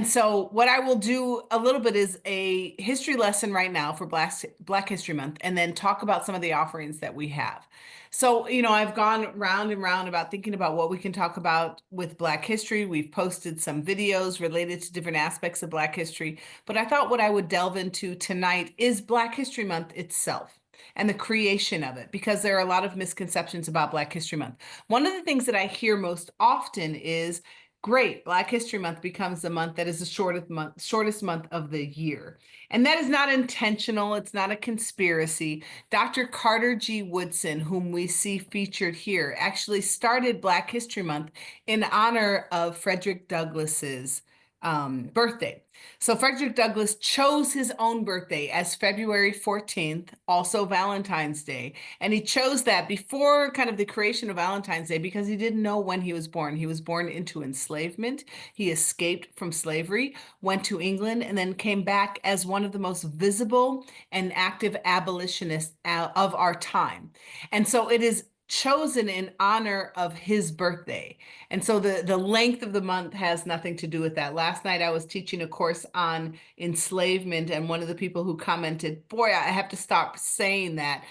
So what I will do a little bit is a history lesson right now for Black History Month, and then talk about some of the offerings that we have. So, I've gone round and round about thinking about what we can talk about with Black history. We've posted some videos related to different aspects of Black history, but I thought what I would delve into tonight is Black History Month itself and the creation of it, because there are a lot of misconceptions about Black History Month. One of the things that I hear most often is, great, Black History Month becomes the month that is the shortest month of the year. And that is not intentional. It's not a conspiracy. Dr. Carter G. Woodson, whom we see featured here, actually started Black History Month in honor of Frederick Douglass's birthday. So Frederick Douglass chose his own birthday as February 14th, also Valentine's Day. And he chose that before kind of the creation of Valentine's Day because he didn't know when he was born. He was born into enslavement. He escaped from slavery, went to England, and then came back as one of the most visible and active abolitionists of our time. And so it is chosen in honor of his birthday. And so the length of the month has nothing to do with that. Last night I was teaching a course on enslavement, and one of the people who commented, "Boy, I have to stop saying that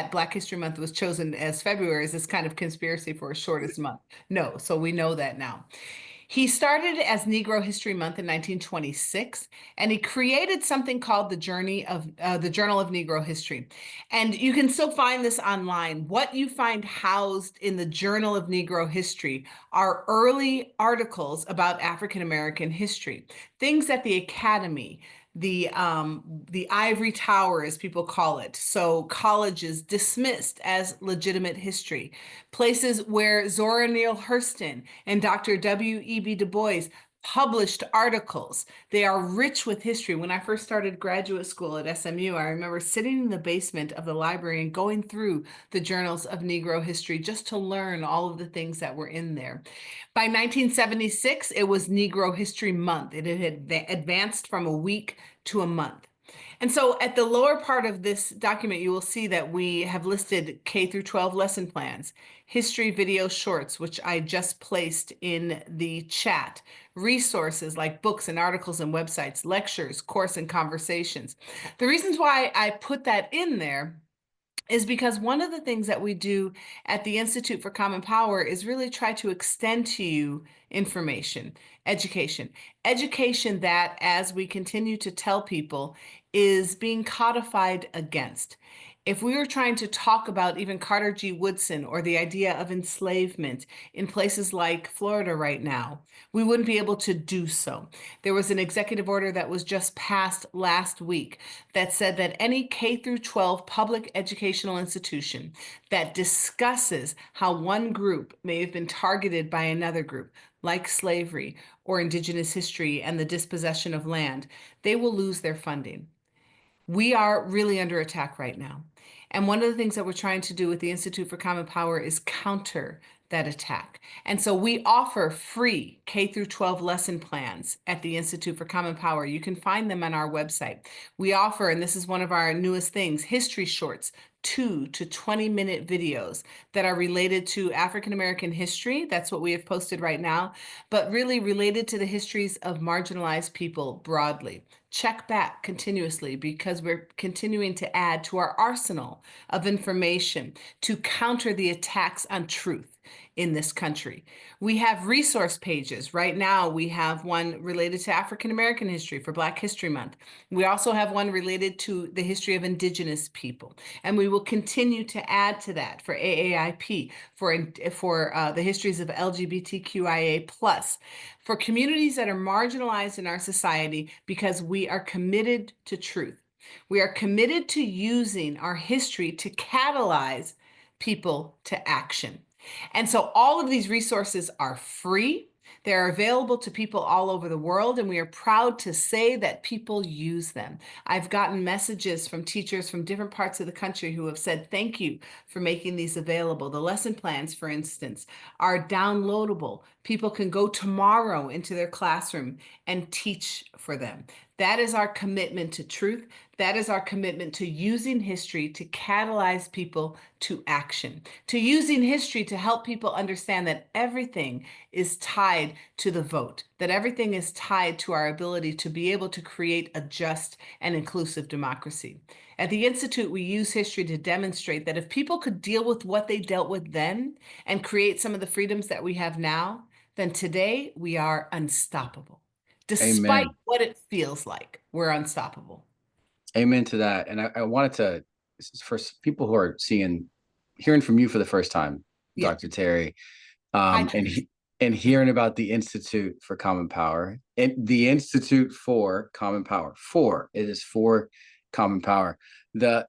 Black History Month was chosen as February is this kind of conspiracy for a shortest month." No, so we know that now. He started as Negro History Month in 1926, and he created something called the Journal of Negro History. And you can still find this online. What you find housed in the Journal of Negro History are early articles about African American history, things that the Academy, the ivory tower, as people call it. So colleges dismissed as legitimate history. Places where Zora Neale Hurston and Dr. W.E.B. Du Bois published articles. They are rich with history. When I first started graduate school at SMU, I remember sitting in the basement of the library and going through the journals of Negro history just to learn all of the things that were in there. By 1976, it was Negro History Month. It had advanced from a week to a month. And so at the lower part of this document, you will see that we have listed K through 12 lesson plans, history video shorts, which I just placed in the chat, resources like books and articles and websites, lectures, course and conversations. The reasons why I put that in there is because one of the things that we do at the Institute for Common Power is really try to extend to you information, education that, as we continue to tell people, is being codified against. If we were trying to talk about even Carter G. Woodson or the idea of enslavement in places like Florida right now, we wouldn't be able to do so. There was an executive order that was just passed last week that said that any K through 12 public educational institution that discusses how one group may have been targeted by another group, like slavery or indigenous history and the dispossession of land, they will lose their funding. We are really under attack right now. And one of the things that we're trying to do with the Institute for Common Power is counter that attack. And so we offer free K through 12 lesson plans at the Institute for Common Power. You can find them on our website. We offer, and this is one of our newest things, history shorts, 2 to 20-minute videos that are related to African American history. That's what we have posted right now, but really related to the histories of marginalized people broadly. Check back continuously because we're continuing to add to our arsenal of information to counter the attacks on truth in this country. We have resource pages. Right now, we have one related to African American history for Black History Month. We also have one related to the history of indigenous people. And we will continue to add to that for AAIP, for the histories of LGBTQIA+, for communities that are marginalized in our society, because we are committed to truth. We are committed to using our history to catalyze people to action. And so all of these resources are free. They're available to people all over the world, and we are proud to say that people use them. I've gotten messages from teachers from different parts of the country who have said, thank you for making these available. The lesson plans, for instance, are downloadable. People can go tomorrow into their classroom and teach for them. That is our commitment to truth. That is our commitment to using history to catalyze people to action, to using history to help people understand that everything is tied to the vote, that everything is tied to our ability to be able to create a just and inclusive democracy. At the Institute, we use history to demonstrate that if people could deal with what they dealt with then and create some of the freedoms that we have now, then today we are unstoppable. Despite Amen. what it feels like, we're unstoppable. Amen to that. And I wanted to, for people who are hearing from you for the first time, Yeah. Dr. Terry, Hi, um, and Travis. he, and hearing about the Institute for Common Power, and the Institute for Common Power. It is for common power. The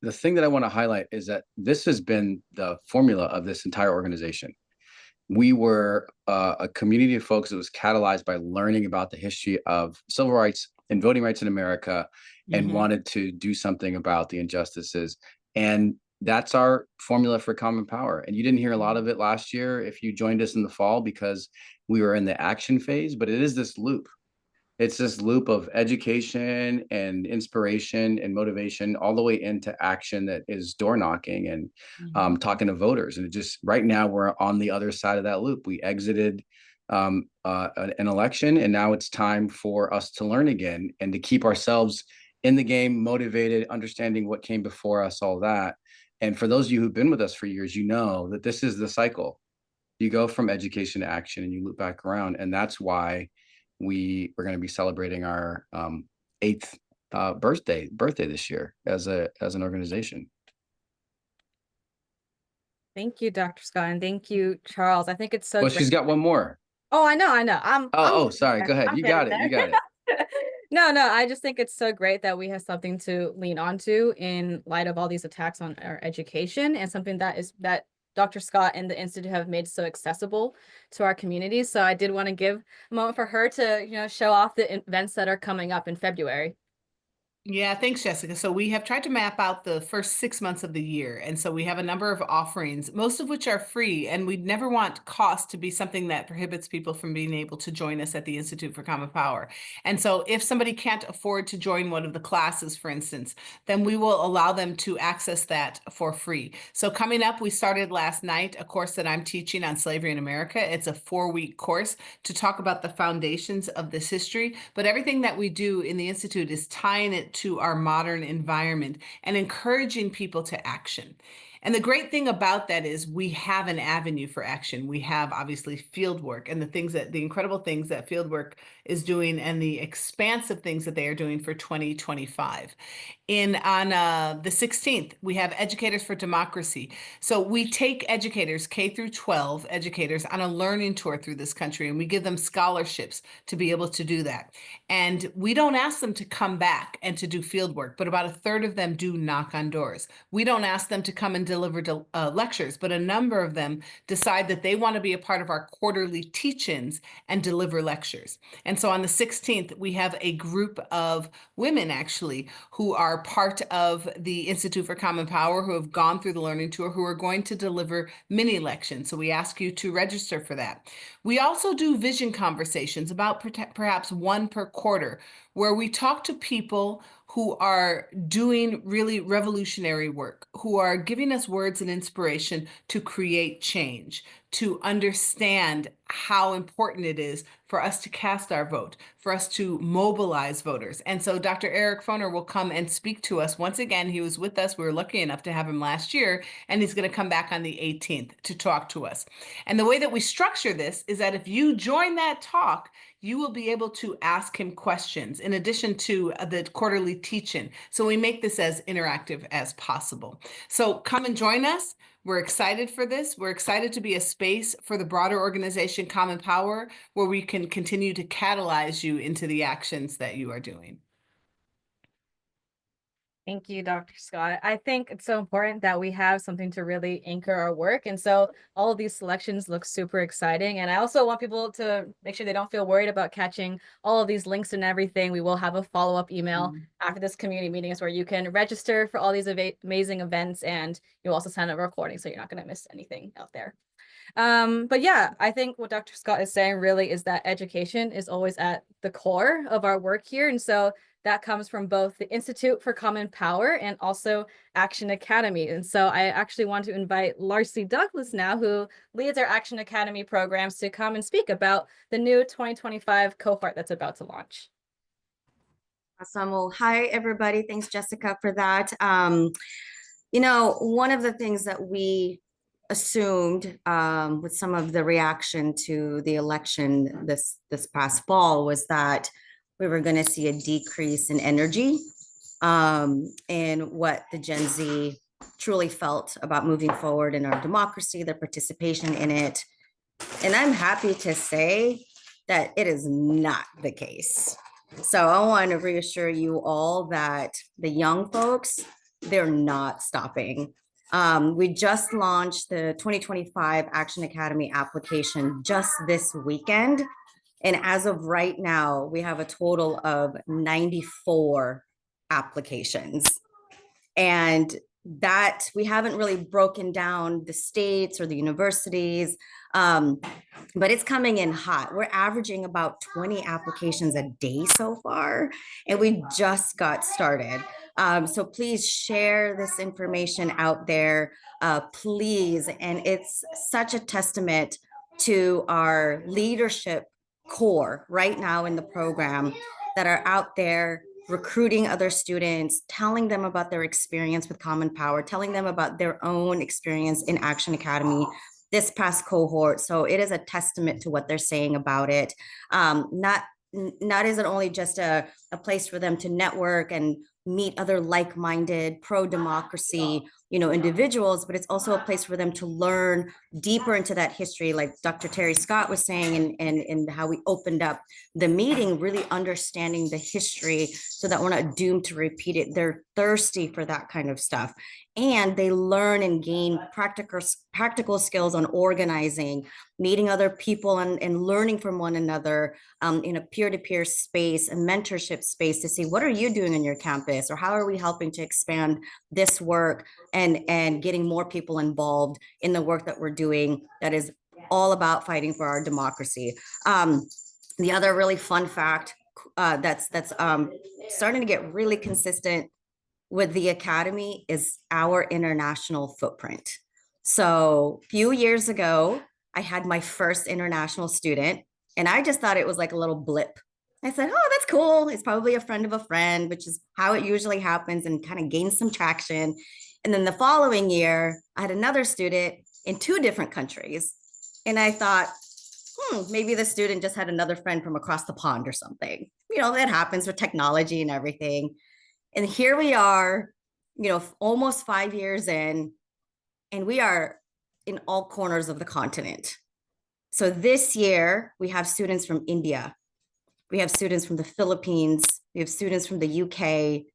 the thing that I want to highlight is that this has been the formula of this entire organization. We were a community of folks that was catalyzed by learning about the history of civil rights and voting rights in America, and Hmm. wanted to do something about the injustices. And that's our formula for common power. And you didn't hear a lot of it last year if you joined us in the fall, because we were in the action phase, but it is this loop. It's this loop of education and inspiration and motivation all the way into action that is door knocking and Hmm. talking to voters. And it just right now we're on the other side of that loop. We exited an election, and now it's time for us to learn again and to keep ourselves in the game, motivated, understanding what came before us, all that. And for those of you who've been with us for years, you know that this is the cycle. You go from education to action and you loop back around. And that's why we're going to be celebrating our eighth birthday this year as an organization. Thank you, Dr. Scott, and thank you, Charles. I think it's so Well, great. she's got one more. Oh, I know, I know. I'm getting Sorry. there. Go ahead. I'm You getting got it. You got it. there. No, no, I just think it's so great that we have something to lean onto in light of all these attacks on our education, and something that Dr. Scott and the Institute have made so accessible to our community. So I did want to give a moment for her to, show off the events that are coming up in February. Yeah, thanks, Jessica. So we have tried to map out the first 6 months of the year. And so we have a number of offerings, most of which are free. And we'd never want cost to be something that prohibits people from being able to join us at the Institute for Common Power. And so if somebody can't afford to join one of the classes, for instance, then we will allow them to access that for free. So coming up, we started last night a course that I'm teaching on slavery in America. It's a 4-week course to talk about the foundations of this history. But everything that we do in the Institute is tying it to our modern environment and encouraging people to action. And the great thing about that is we have an avenue for action. We have obviously field work and the incredible things that field work is doing and the expansive things that they are doing for 2025. In on the 16th, we have Educators for Democracy. So we take educators, K through 12 educators, on a learning tour through this country, and we give them scholarships to be able to do that. And we don't ask them to come back and to do field work, but about a third of them do knock on doors. We don't ask them to come and deliver lectures, but a number of them decide that they want to be a part of our quarterly teach-ins and deliver lectures. And so on the 16th, we have a group of women actually who are part of the Institute for Common Power who have gone through the learning tour who are going to deliver mini lections. So we ask you to register for that. We also do vision conversations, about perhaps one per quarter, where we talk to people who are doing really revolutionary work, who are giving us words and inspiration to create change, to understand how important it is for us to cast our vote, for us to mobilize voters. And so Dr. Eric Foner will come and speak to us. Once again, he was with us. We were lucky enough to have him last year, and he's going to come back on the 18th to talk to us. And the way that we structure this is that if you join that talk, you will be able to ask him questions in addition to the quarterly teach-in. So we make this as interactive as possible. So come and join us. We're excited for this. We're excited to be a space for the broader organization Common Power, where we can continue to catalyze you into the actions that you are doing. Thank you, Dr. Scott. I think it's so important that we have something to really anchor our work. And so all of these selections look super exciting. And I also want people to make sure they don't feel worried about catching all of these links and everything. We will have a follow-up email after this community meetings where you can register for all these amazing events, and you'll also sign up a recording so you're not going to miss anything out there. But yeah, I think what Dr. Scott is saying really is that education is always at the core of our work here. And so that comes from both the Institute for Common Power and also Action Academy. And so I actually want to invite Larcy Douglas now, who leads our Action Academy programs, to come and speak about the new 2025 cohort that's about to launch. Awesome. Well, hi, everybody. Thanks, Jessica, for that. You know, one of the things that we assumed with some of the reaction to the election this past fall was that we were going to see a decrease in energy and what the Gen Z truly felt about moving forward in our democracy, their participation in it. And I'm happy to say that it is not the case. So I want to reassure you all that the young folks, they're not stopping. We just launched the 2025 Action Academy application just this weekend. And as of right now, we have a total of 94 applications. And that we haven't really broken down the states or the universities, but it's coming in hot. We're averaging about 20 applications a day so far, and we just got started. So please share this information out there, please. And it's such a testament to our leadership core right now in the program that are out there recruiting other students, telling them about their experience with Common Power, telling them about their own experience in Action Academy this past cohort. So it is a testament to what they're saying about it. Not is it only just a place for them to network and meet other like-minded pro-democracy, you know, individuals, but it's also a place for them to learn deeper into that history, like Dr. Terry Scott was saying, and how we opened up the meeting, really understanding the history so that we're not doomed to repeat it. They're thirsty for that kind of stuff. And they learn and gain practical skills on organizing, meeting other people and learning from one another in a peer-to-peer space, a mentorship space, to see what are you doing in your campus, or how are we helping to expand this work and getting more people involved in the work that we're doing that is all about fighting for our democracy. The other really fun fact that's starting to get really consistent with the Academy is our international footprint. So a few years ago, I had my first international student, and I just thought it was like a little blip. I said, oh, that's cool. It's probably a friend of a friend, which is how it usually happens, and kind of gained some traction. And then the following year, I had another student in 2 different countries. And I thought, maybe the student just had another friend from across the pond or something. You know, that happens with technology and everything. And here we are, you know, almost 5 years in, and we are in all corners of the continent. So this year, we have students from India. We have students from the Philippines. We have students from the UK.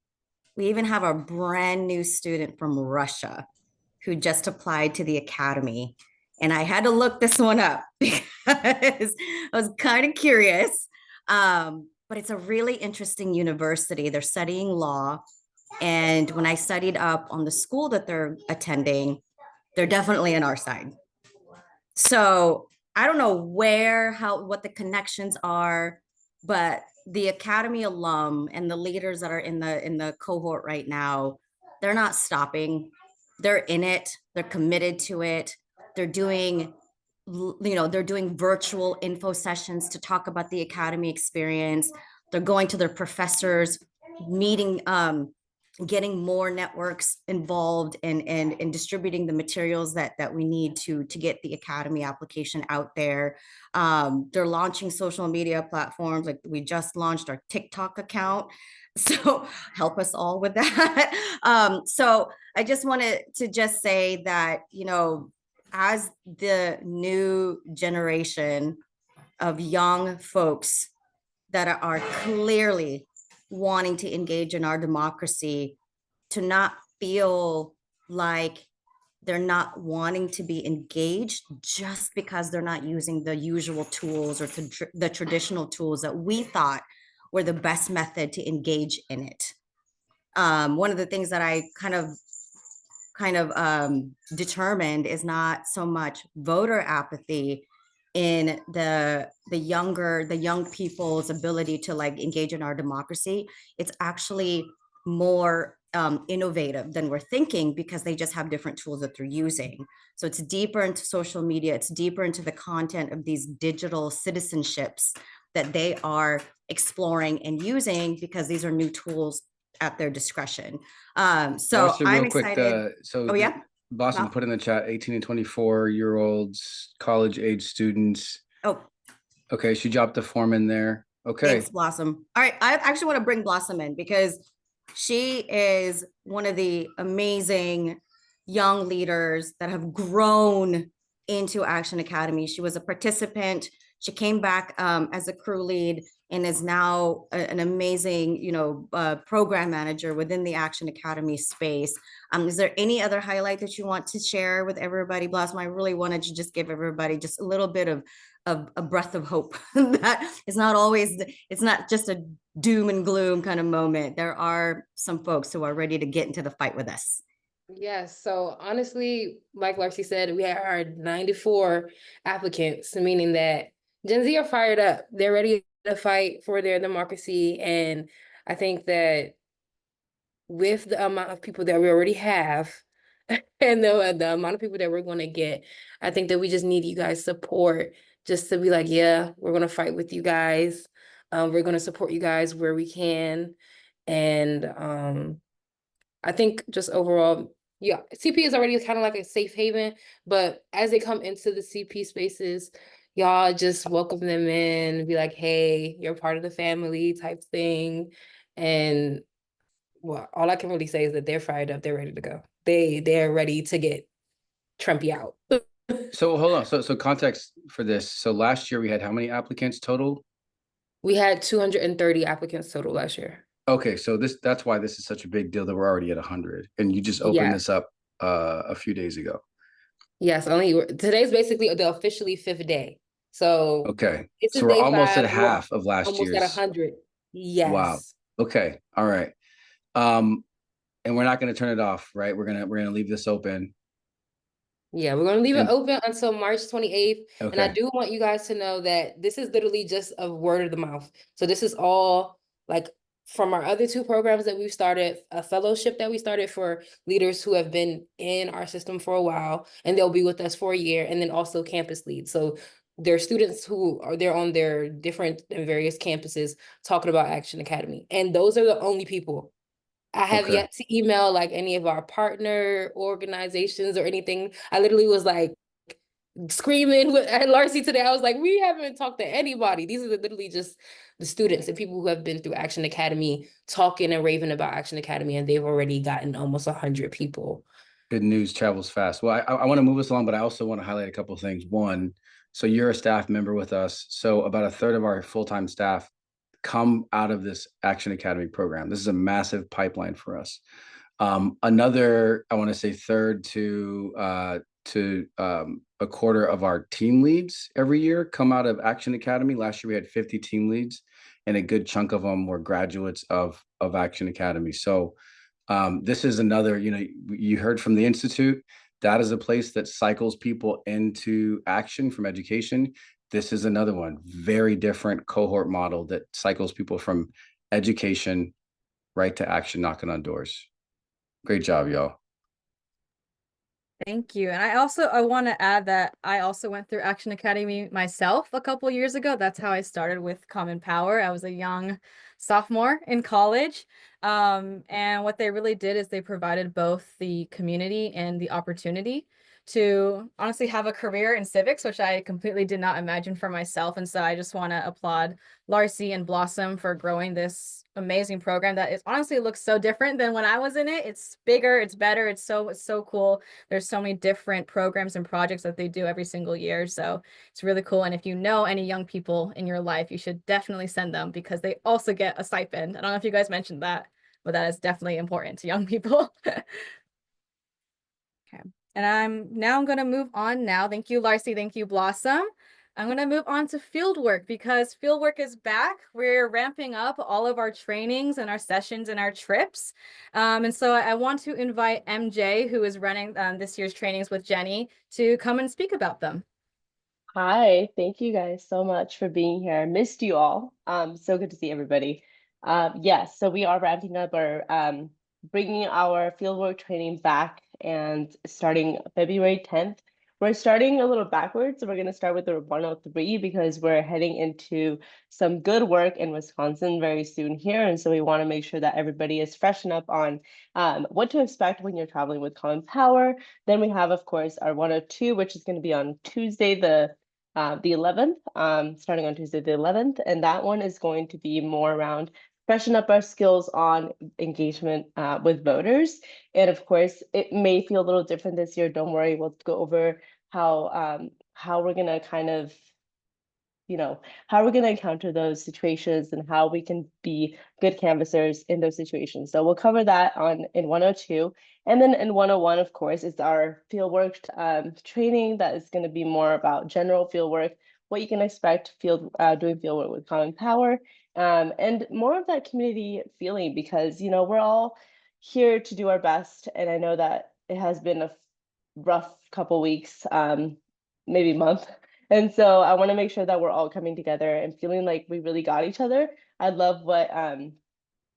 We even have a brand new student from Russia who just applied to the Academy. And I had to look this one up because I was kind of curious. But it's a really interesting university. They're studying law. And when I studied up on the school that they're attending, they're definitely on our side. So I don't know what the connections are, but the Academy alum and the leaders that are in the cohort right now, they're not stopping. They're in it. They're committed to it. They're doing, they're doing virtual info sessions to talk about the Academy experience. They're going to their professors, meeting, getting more networks involved and distributing the materials that we need to get the Academy application out there. They're launching social media platforms. Like we just launched our TikTok account. So help us all with that. So I just wanted to just say that, you know, as the new generation of young folks that are clearly wanting to engage in our democracy, to not feel like they're not wanting to be engaged just because they're not using the usual tools or the traditional tools that we thought were the best method to engage in it. One of the things that I kind of kind of determined is not so much voter apathy in the young people's ability to like engage in our democracy. It's actually more innovative than we're thinking because they just have different tools that they're using. So it's deeper into social media, it's deeper into the content of these digital citizenships that they are exploring and using because these are new tools at their discretion. So Larcy, I'm real quick, excited. Oh yeah. Blossom Mal? put in the chat 18 and 24-year-olds, college age students. Oh, Okay, she dropped the form in there. Okay. thanks, Blossom. All right, I actually want to bring Blossom in because she is one of the amazing young leaders that have grown into Action Academy. She was a participant. She came back as a crew lead and is now an amazing, program manager within the Action Academy space. Is there any other highlight that you want to share with everybody, Blossom? I really wanted to just give everybody just a little bit of a breath of hope that it's not always, it's not just a doom and gloom kind of moment. There are some folks who are ready to get into the fight with us. Yes, so honestly, like Larcy said, we are 94 applicants, meaning that Gen Z are fired up. They're ready to fight for their democracy. And I think that with the amount of people that we already have and the amount of people that we're going to get, I think that we just need you guys' support just to be like, yeah, we're going to fight with you guys. We're going to support you guys where we can. And I think just overall, yeah, CP is already kind of like a safe haven, but as they come into the CP spaces, y'all just welcome them in, be like, hey, you're part of the family type thing. And well, all I can really say is that they're fired up, they're ready to go. They're ready to get Trumpy out. So hold on. So context for this. So last year we had how many applicants total? We had 230 applicants total last year. Okay, so that's why this is such a big deal that we're already at 100, and you just opened Yeah. this up a few days ago. Yes, today's basically the officially 5th day. So Okay, this so is we're day almost 5. at half of last Almost at year's. 100. Wow. Yes. Okay. All right. And we're not going to turn it off, right? We're gonna leave this open. Yeah, we're gonna leave And it open until March 28th. And I okay. do want you guys to know that this is literally just a word of the mouth. So this is all like from our other 2 programs that we've started, a fellowship that we started for leaders who have been in our system for a while, and they'll be with us for a year, and then also campus leads. So there are students who are there on their different and various campuses talking about Action Academy. And those are the only people. I have Okay. yet to email like any of our partner organizations or anything. I literally was like screaming at Larcy today. I was like, we haven't talked to anybody. These are literally just the students and people who have been through Action Academy talking and raving about Action Academy, and they've already gotten almost 100 people. Good news travels fast. Well, I want to move us along, but I also want to highlight a couple of things. One, so you're a staff member with us. So about a third of our full-time staff come out of this Action Academy program. This is a massive pipeline for us. Another, I want to say third to a quarter of our team leads every year come out of Action Academy. Last year we had 50 team leads, and a good chunk of them were graduates of Action Academy. So this is another, you heard from the Institute, that is a place that cycles people into action from education. This is another one, very different cohort model that cycles people from education right to action, knocking on doors. Great job, y'all. Thank you. And I want to add that I also went through Action Academy myself a couple years ago. That's how I started with Common Power. I was a young sophomore in college. And what they really did is they provided both the community and the opportunity to honestly have a career in civics, which I completely did not imagine for myself. And so I just want to applaud Larcy and Blossom for growing this amazing program that is honestly looks so different than when I was in it. It's bigger, it's better, it's so cool. There's so many different programs and projects that they do every single year. So it's really cool. And if you know any young people in your life, you should definitely send them because they also get a stipend. I don't know if you guys mentioned that, but that is definitely important to young people. Okay. And I'm going to move on now. Thank you, Larcy. Thank you, Blossom. I'm going to move on to fieldwork because fieldwork is back. We're ramping up all of our trainings and our sessions and our trips. And so I want to invite MJ, who is running this year's trainings with Jenny, to come and speak about them. Hi, thank you guys so much for being here. I missed you all. So good to see everybody. Yes, so we are ramping up our bringing our fieldwork training back and starting February 10th. We're starting a little backwards. So we're going to start with the 103 because we're heading into some good work in Wisconsin very soon here. And so we want to make sure that everybody is freshened up on what to expect when you're traveling with Common Power. Then we have, of course, our 102, which is going to be on Tuesday, the 11th, starting on Tuesday, the 11th. And that one is going to be more around freshen up our skills on engagement with voters. And of course, it may feel a little different this year. Don't worry, we'll go over how we're gonna kind of how we're going to encounter those situations and how we can be good canvassers in those situations. So we'll cover that in 102. And then in 101, of course, is our fieldwork training that is going to be more about general fieldwork, what you can expect doing fieldwork with Common Power, and more of that community feeling because, we're all here to do our best. And I know that it has been a rough couple weeks, maybe month. And so I want to make sure that we're all coming together and feeling like we really got each other. I love what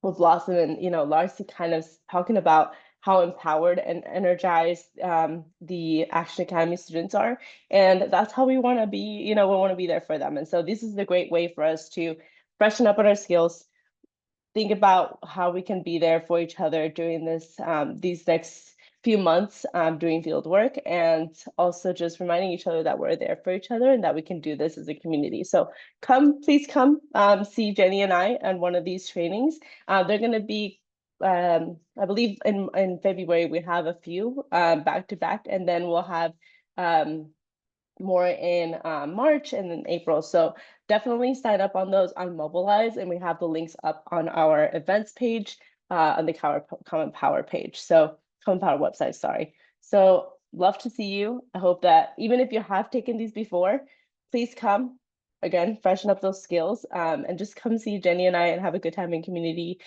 Blossom and Larcy kind of talking about how empowered and energized the Action Academy students are, and that's how we want to be. We want to be there for them, and so this is a great way for us to freshen up on our skills, think about how we can be there for each other during these next few months doing field work, and also just reminding each other that we're there for each other and that we can do this as a community. So please come see Jenny and I on one of these trainings. They're going to be, I believe in February, we have a few back to back, and then we'll have more in March and then April. So definitely sign up on those on Mobilize, and we have the links up on our events page on the Common Power page. So Common Power website, sorry. So love to see you. I hope that even if you have taken these before, please come again, freshen up those skills and just come see Jenny and I and have a good time in community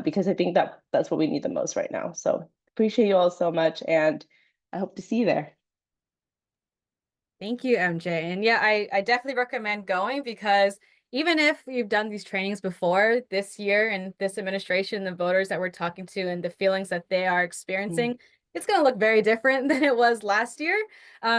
because I think that's what we need the most right now. So appreciate you all so much, and I hope to see you there. Thank you, MJ. And yeah, I definitely recommend going because even if you've done these trainings before this year and this administration, the voters that we're talking to and the feelings that they are experiencing, it's going to look very different than it was last year.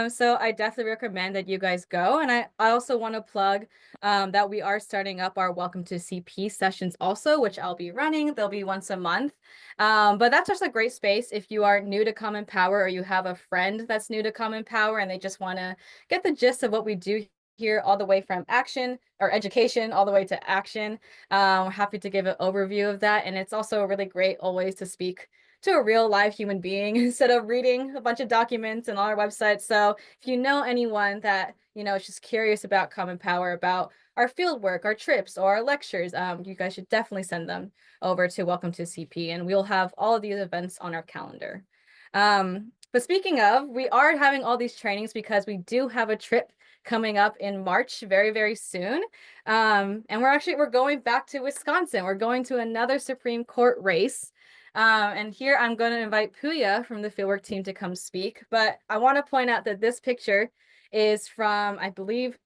So I definitely recommend that you guys go. And I also want to plug that we are starting up our Welcome to CP sessions also, which I'll be running. They'll be once a month. But that's just a great space if you are new to Common Power or you have a friend that's new to Common Power and they just want to get the gist of what we do here, all the way from action or education all the way to action. We're happy to give an overview of that. And it's also really great always to speak to a real live human being instead of reading a bunch of documents and on our website. So if you know anyone that, is just curious about Common Power, about our field work, our trips, or our lectures, you guys should definitely send them over to Welcome to CP, and we'll have all of these events on our calendar. But speaking of, we are having all these trainings because we do have a trip coming up in March very, very soon. And we're going back to Wisconsin. We're going to another Supreme Court race. And here I'm going to invite Puya from the fieldwork team to come speak. But I want to point out that this picture is from, I believe,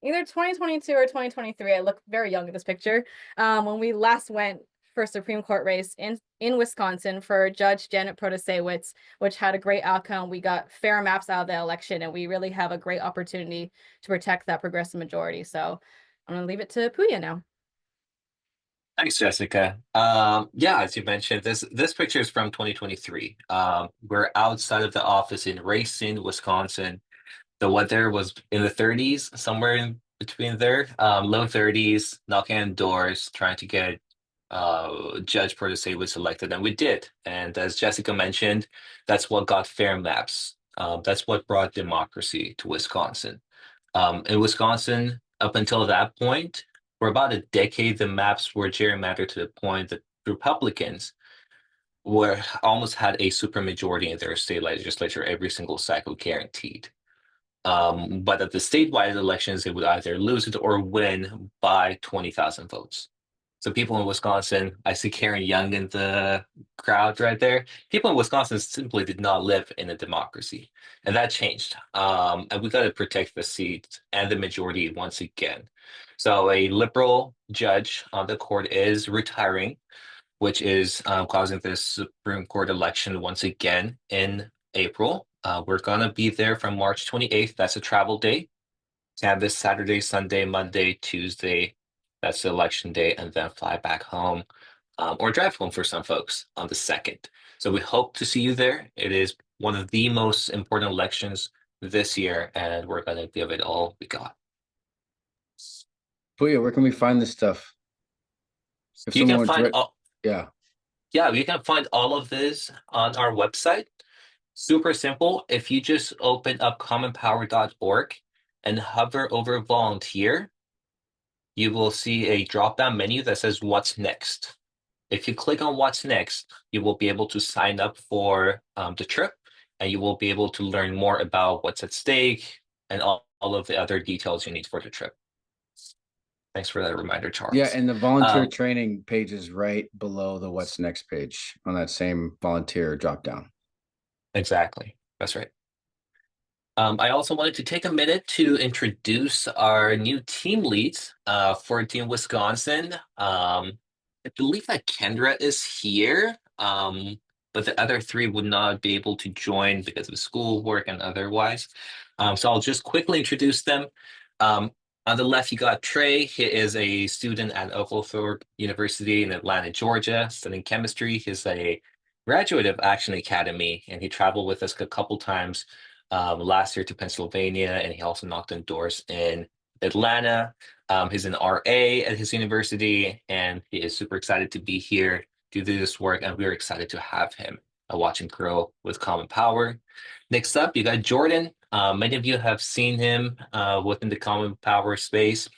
either 2022 or 2023. I look very young in this picture. When we last went for a Supreme Court race in Wisconsin for Judge Janet Protasewicz, which had a great outcome. We got fair maps out of the election, and we really have a great opportunity to protect that progressive majority. So I'm going to leave it to Puya now. Thanks, Jessica. Yeah, as you mentioned, this picture is from 2023. We're outside of the office in Racine, Wisconsin. The weather was in the 30s, somewhere in between there, low 30s, knocking on doors, trying to get Judge Protasewicz elected, and we did. And as Jessica mentioned, that's what got fair maps. That's what brought democracy to Wisconsin. In Wisconsin, up until that point, for about a decade, the maps were gerrymandered to the point that Republicans almost had a supermajority in their state legislature every single cycle, guaranteed. But at the statewide elections, they would either lose it or win by 20,000 votes. So people in Wisconsin, I see Karen Young in the crowd right there. People in Wisconsin simply did not live in a democracy, and that changed. And we got to protect the seat and the majority once again. So a liberal judge on the court is retiring, which is causing this Supreme Court election once again in April. We're gonna be there from March 28th. That's a travel day. Canvass Saturday, Sunday, Monday, Tuesday. That's the election day, and then fly back home or drive home for some folks on the 2nd. So we hope to see you there. It is one of the most important elections this year, and we're going to give it all we got. Puya, where can we find this stuff? If You someone can would find direct- all, yeah. yeah, you can find all of this on our website. Super simple. If you just open up commonpower.org and hover over volunteer, you will see a drop-down menu that says what's next. If you click on what's next, you will be able to sign up for the trip, and you will be able to learn more about what's at stake and all of the other details you need for the trip. Thanks for that reminder, Charles. Yeah, and the volunteer training page is right below the what's next page on that same volunteer drop down. Exactly. That's right. I also wanted to take a minute to introduce our new team leads for Team Wisconsin. I believe that Kendra is here, but the other three would not be able to join because of schoolwork and otherwise. So I'll just quickly introduce them. On the left, you got Trey. He is a student at Oglethorpe University in Atlanta, Georgia, studying chemistry. He's a graduate of Action Academy, and he traveled with us a couple times last year to Pennsylvania, and he also knocked on doors in Atlanta. He's an RA at his university, and he is super excited to be here to do this work, and we're excited to have him watch him grow with Common Power. Next up, you got Jordan. Many of you have seen him within the Common Power space.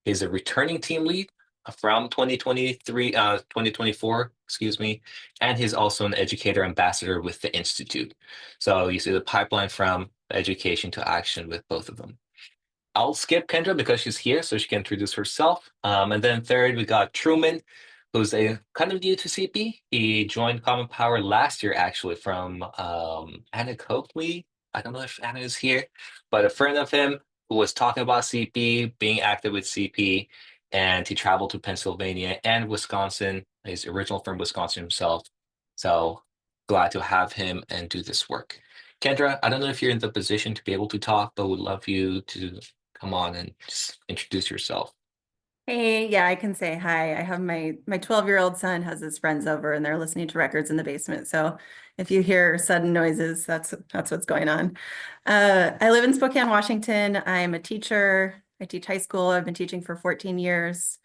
He's a returning team lead from 2024, excuse me, and he's also an educator ambassador with the Institute. So you see the pipeline from education to action with both of them. I'll skip Kendra because she's here, so she can introduce herself. And then third, we got Truman, who's a kind of new to CP. He joined Common Power last year, actually, from Anna Coakley. I don't know if Anna is here, but a friend of him who was talking about CP, being active with CP, and he traveled to Pennsylvania and Wisconsin. He's original from Wisconsin himself. So glad to have him and do this work. Kendra, I don't know if you're in the position to be able to talk, but would love you to come on and just introduce yourself. Hey, yeah, I can say hi. I have my 12-year-old son has his friends over and they're listening to records in the basement. So if you hear sudden noises, that's what's going on. I live in Spokane, Washington. I'm a teacher. I teach high school. I've been teaching for 14 years.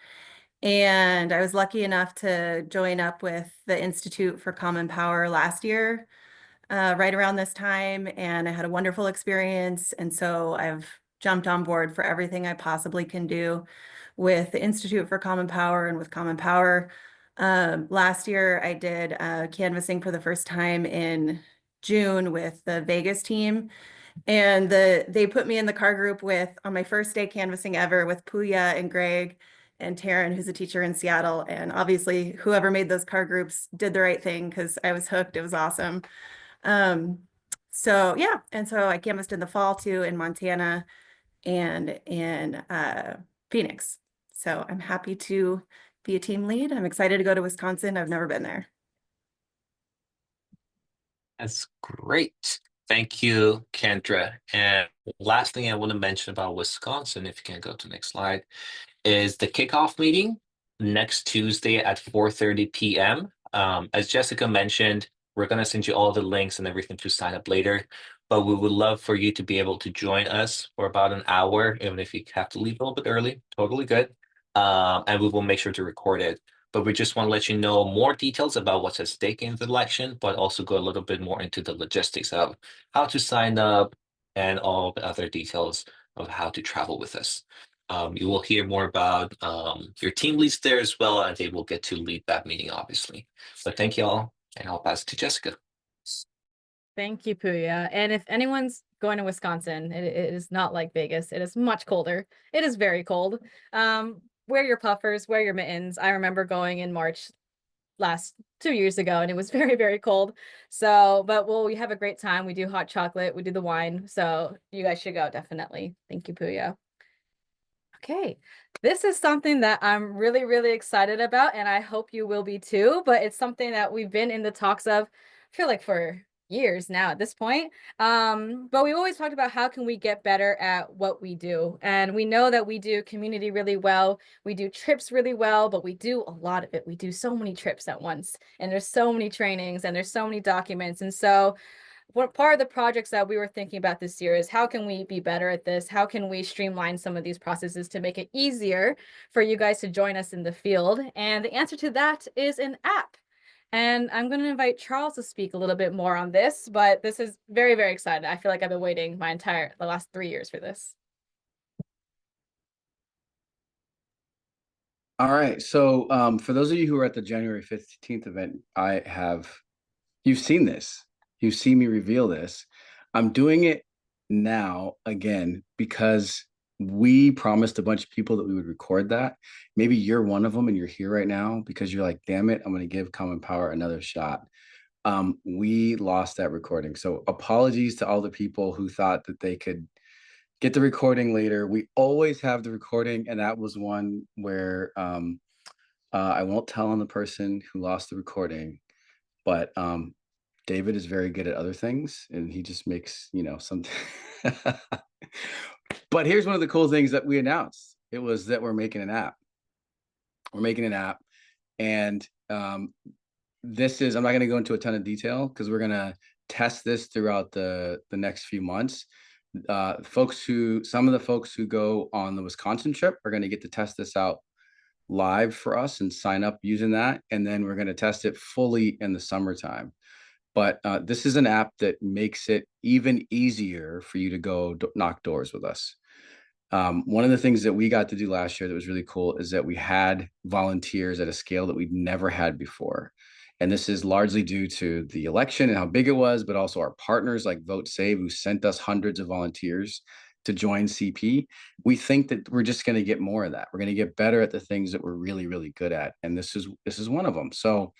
And I was lucky enough to join up with the Institute for Common Power last year, right around this time. And I had a wonderful experience. And so I've jumped on board for everything I possibly can do with the Institute for Common Power and with Common Power. Last year, I did canvassing for the first time in June with the Vegas team. And they put me in the car group on my first day canvassing ever with Puya and Greg and Taryn, who's a teacher in Seattle. And obviously, whoever made those car groups did the right thing because I was hooked. It was awesome. So yeah, and so I canvassed in the fall too in Montana and in Phoenix. So I'm happy to be a team lead. I'm excited to go to Wisconsin. I've never been there. That's great. Thank you, Kendra. And last thing I want to mention about Wisconsin, if you can go to the next slide, is the kickoff meeting next Tuesday at 4:30 p.m. As Jessica mentioned, we're going to send you all the links and everything to sign up later, but we would love for you to be able to join us for about an hour, even if you have to leave a little bit early, totally good. And we will make sure to record it. But we just want to let you know more details about what's at stake in the election, but also go a little bit more into the logistics of how to sign up and all the other details of how to travel with us. You will hear more about your team leads there as well, and they will get to lead that meeting, obviously. So thank you all, and I'll pass it to Jessica. Thank you, Puya. And if anyone's going to Wisconsin. It is not like Vegas. It is much colder. It is very cold. Wear your puffers, wear your mittens. I remember going in March last 2 years ago, and it was very, very cold. So, but we have a great time. We do hot chocolate, we do the wine. So you guys should go, definitely. Thank you, Puya. Okay, this is something that I'm really, really excited about, and I hope you will be too. But it's something that we've been in the talks of, I feel like for years now at this point. But we've always talked about how can we get better at what we do. And we know that we do community really well. We do trips really well, but we do a lot of it. We do so many trips at once, and there's so many trainings and there's so many documents. And so what part of the projects that we were thinking about this year is how can we be better at this? How can we streamline some of these processes to make it easier for you guys to join us in the field? And the answer to that is an app. And I'm going to invite Charles to speak a little bit more on this, but this is very, very exciting. I feel like I've been waiting the last 3 years for this. All right. So for those of you who were at the January 15th event, you've seen this. You've seen me reveal this. I'm doing it now again because we promised a bunch of people that we would record that. Maybe you're one of them and you're here right now because you're like, damn it, I'm going to give Common Power another shot. We lost that recording. So apologies to all the people who thought that they could get the recording later. We always have the recording, and that was one where I won't tell on the person who lost the recording, but David is very good at other things, and he just makes, something. But here's one of the cool things that we announced. It was that we're making an app. We're making an app, and I'm not going to go into a ton of detail because we're going to test this throughout the next few months. Some of the folks who go on the Wisconsin trip are going to get to test this out live for us and sign up using that. And then we're going to test it fully in the summertime. But this is an app that makes it even easier for you to go knock doors with us. One of the things that we got to do last year that was really cool is that we had volunteers at a scale that we'd never had before. And this is largely due to the election and how big it was, but also our partners like Vote Save, who sent us hundreds of volunteers to join CP. We think that we're just going to get more of that. We're going to get better at the things that we're really, really good at. And this is one of them. So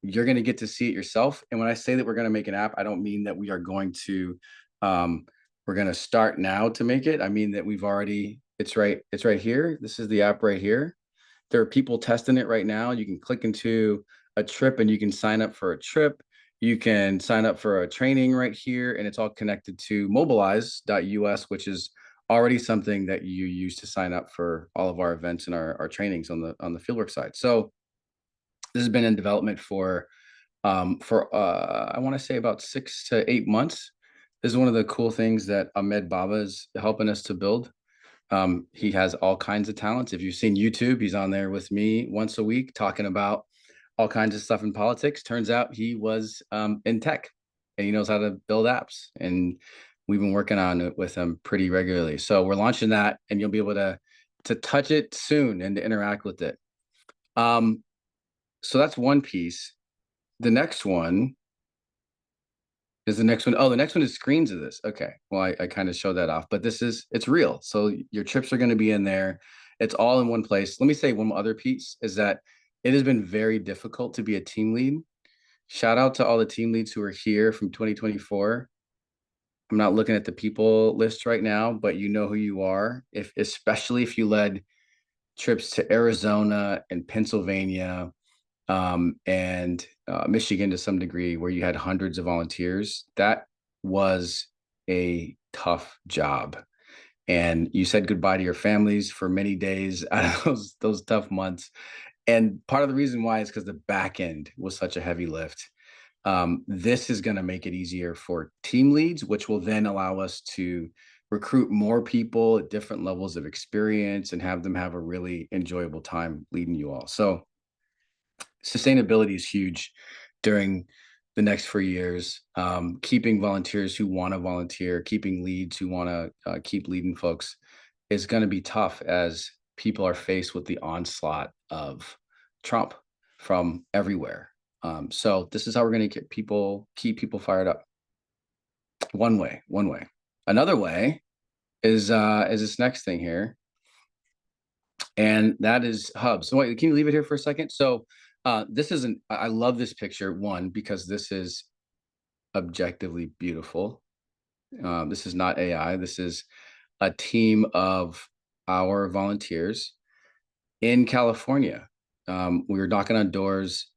you're going to get to see it yourself. And when I say that we're going to make an app, I don't mean that we are going to, we're going to start now to make it. I mean that it's right here. This is the app right here. There are people testing it right now. You can click into a trip and you can sign up for a trip. You can sign up for a training right here, and it's all connected to mobilize.us, which is already something that you use to sign up for all of our events and our trainings on the fieldwork side. So this has been in development for I want to say about 6 to 8 months. This is one of the cool things that Ahmed Baba is helping us to build. He has all kinds of talents. If you've seen YouTube, he's on there with me once a week talking about all kinds of stuff in politics. Turns out he was in tech and he knows how to build apps. And we've been working on it with him pretty regularly. So we're launching that, and you'll be able to touch it soon and to interact with it. So that's one piece. The next one is the next one. Oh, the next one is screens of this. Okay. Well, I kind of showed that off, but it's real. So your trips are going to be in there. It's all in one place. Let me say one other piece is that it has been very difficult to be a team lead. Shout out to all the team leads who are here from 2024. I'm not looking at the people list right now, but you know who you are. Especially if you led trips to Arizona and Pennsylvania, and Michigan to some degree, where you had hundreds of volunteers. That was a tough job. And you said goodbye to your families for many days out of those tough months. And part of the reason why is because the back end was such a heavy lift. This is going to make it easier for team leads, which will then allow us to recruit more people at different levels of experience and have them have a really enjoyable time leading you all. So sustainability is huge during the next 4 years. Keeping volunteers who want to volunteer, keeping leads who want to keep leading folks is going to be tough as people are faced with the onslaught of Trump from everywhere. So this is how we're going to keep people fired up. One way, one way. Another way is this next thing here, and that is hubs. So wait, can you leave it here for a second? So this isn't. I love this picture, one, because this is objectively beautiful. This is not AI. This is a team of our volunteers in California. We were knocking on doors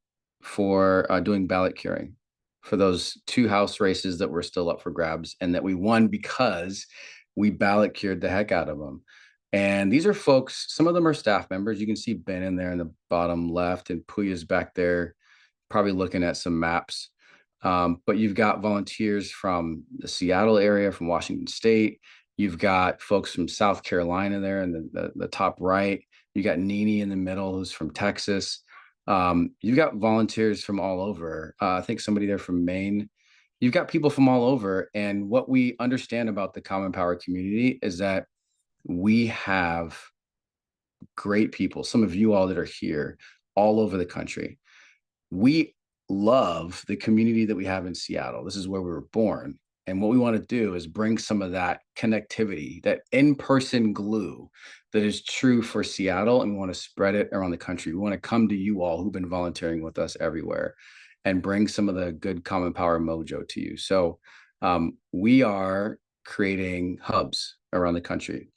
for doing ballot curing for those 2 House races that were still up for grabs and that we won because we ballot cured the heck out of them. And these are folks, some of them are staff members. You can see Ben in there in the bottom left, and Puya's back there, probably looking at some maps. But you've got volunteers from the Seattle area, from Washington State. You've got folks from South Carolina there in the top right. You got Nini in the middle, who's from Texas. You've got volunteers from all over. I think somebody there from Maine. You've got people from all over. And what we understand about the Common Power community is that we have great people, some of you all that are here, all over the country. We love the community that we have in Seattle. This is where we were born. And what we want to do is bring some of that connectivity, that in-person glue that is true for Seattle, and we want to spread it around the country. We want to come to you all who've been volunteering with us everywhere and bring some of the good Common Power mojo to you. So we are creating hubs around the country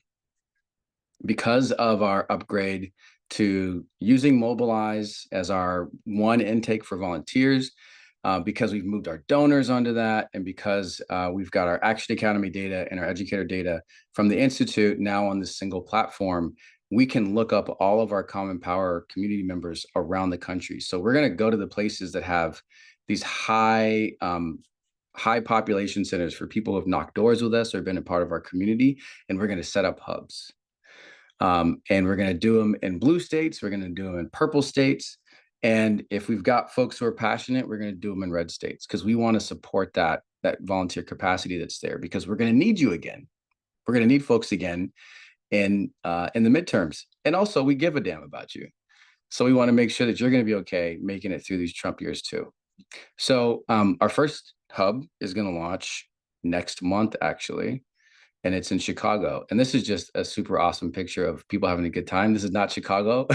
because of our upgrade to using Mobilize as our one intake for volunteers, because we've moved our donors onto that, and because we've got our Action Academy data and our educator data from the Institute now on this single platform, we can look up all of our Common Power community members around the country. So we're going to go to the places that have these high population centers for people who have knocked doors with us or been a part of our community, and we're going to set up hubs. And we're going to do them in blue states. We're going to do them in purple states. And if we've got folks who are passionate, we're going to do them in red states, because we want to support that volunteer capacity that's there, because we're going to need you again. We're going to need folks again in the midterms. And also, we give a damn about you. So we want to make sure that you're going to be okay making it through these Trump years too. So our first hub is going to launch next month, actually. And it's in Chicago. And this is just a super awesome picture of people having a good time. This is not Chicago.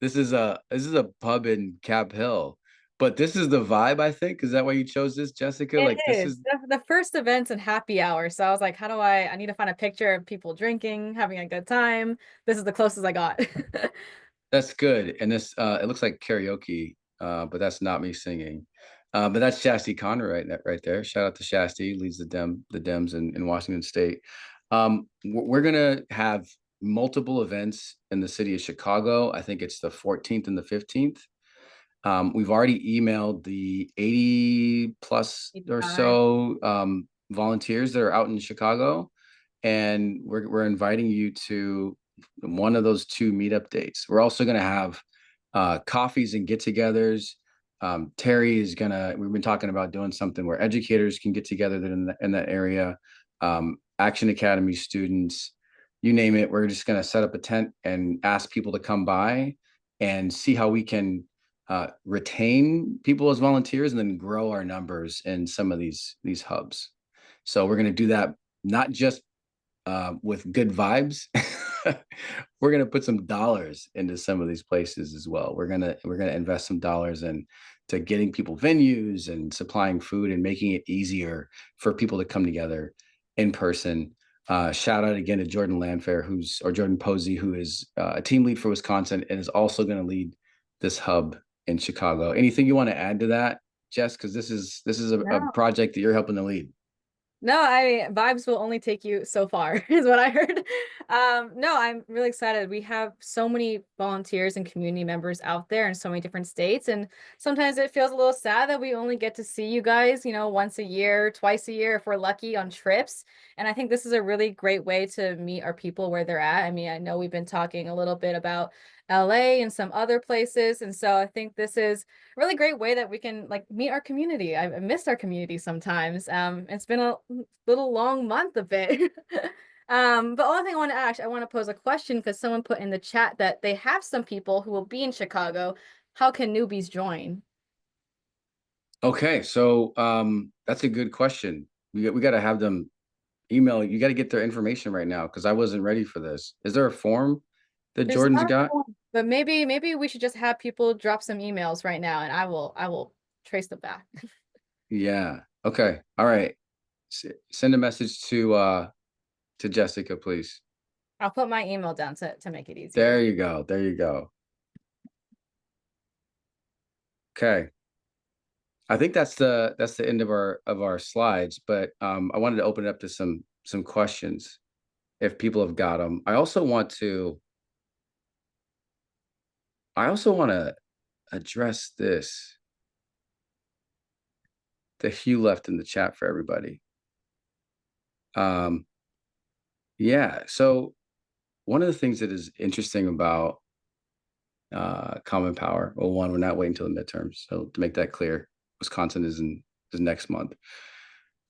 This is a pub in Cap Hill, but this is the vibe, I think. Is that why you chose this, Jessica? It Like, this is is the first event's in happy hour. So I was like, how do I need to find a picture of people drinking, having a good time. This is the closest I got. that's good. And this it looks like karaoke, but that's not me singing. But that's Shasti Conner right there. Shout out to Shasti, leads the Dems in Washington State. We're gonna have multiple events in the city of Chicago. I think it's the 14th and the 15th. We've already emailed the 80 plus or 85. so volunteers that are out in Chicago, and we're inviting you to one of those 2 meetup dates. We're also going to have coffees and get-togethers. Terry is we've been talking about doing something where educators can get together in that area, Action Academy students, you name it. We're just going to set up a tent and ask people to come by and see how we can retain people as volunteers and then grow our numbers in some of these hubs. So we're going to do that not just with good vibes. We're going to put some dollars into some of these places as well. We're going to invest some dollars into getting people venues and supplying food and making it easier for people to come together in person. Shout out again to Jordan Landfair, Jordan Posey, who is a team lead for Wisconsin and is also going to lead this hub in Chicago. Anything you want to add to that, Jess? Because this is a project that you're helping to lead. No, vibes will only take you so far, is what I heard. No, I'm really excited. We have so many volunteers and community members out there in so many different states. And sometimes it feels a little sad that we only get to see you guys, once a year, twice a year, if we're lucky, on trips. And I think this is a really great way to meet our people where they're at. I mean, I know we've been talking a little bit about LA and some other places. And so I think this is a really great way that we can meet our community. I miss our community sometimes. It's been a little long month of it. But only thing I want to ask, I want to pose a question because someone put in the chat that they have some people who will be in Chicago. How can newbies join? Okay, so that's a good question. We got to have them email. You got to get their information right now because I wasn't ready for this. Is there a form that There's Jordan's not a got? form, but maybe we should just have people drop some emails right now, and I will trace them back. Yeah. Okay. All right. Send a message to Jessica, please. I'll put my email down to make it easier. There you go. There you go. Okay. I think that's the end of our slides, but I wanted to open it up to some questions if people have got them. I also want to address this that Hugh left in the chat for everybody. Yeah, so one of the things that is interesting about Common Power, well, one, we're not waiting until the midterms, so to make that clear, Wisconsin is next month.